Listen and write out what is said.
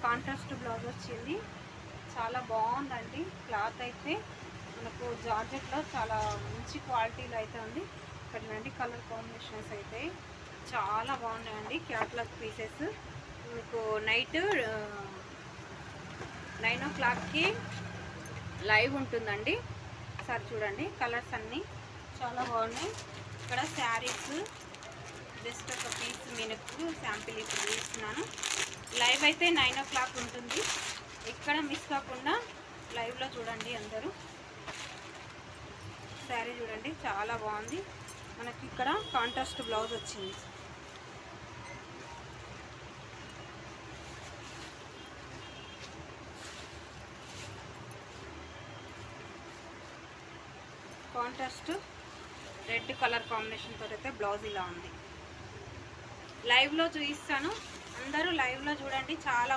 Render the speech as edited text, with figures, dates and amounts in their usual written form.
Contrast blouse వచ్చింది. చాలా బాగుందండి. క్లాత్ అయితే మనకు జార్జెట్లో చాలా మంచి క్వాలిటీలో అయితే ఉంది. ఇక్కడ నుండి కలర్ కాంబినేషన్స్ అయితే చాలా బాగున్నాయండి. క్యాట్లాగ్ పీసెస్ మీకు నైట్ 9 o'clockకి లైవ్ ఉంటుందండి. ఒకసారి చూడండి, కలర్స్ అన్నీ చాలా బాగున్నాయి. ఇక్కడ శారీస్ జస్ట్ ఒక పీస్ మీకు శాంపిల్ ఇప్పుడు చూస్తున్నాను. లైవ్ అయితే 9 o'clock ఉంటుంది. ఎక్కడ మిస్ కాకుండా లైవ్లో చూడండి అందరూ. శారీ చూడండి చాలా బాగుంది. మనకి ఇక్కడ కాంట్రాస్ట్ బ్లౌజ్ వచ్చింది. కాంట్రాస్ట్ రెడ్ కలర్ కాంబినేషన్ తోటి అయితే బ్లౌజ్ ఇలా ఉంది. లైవ్లో చూపిస్తాను, అందరూ లైవ్లో చూడండి. చాలా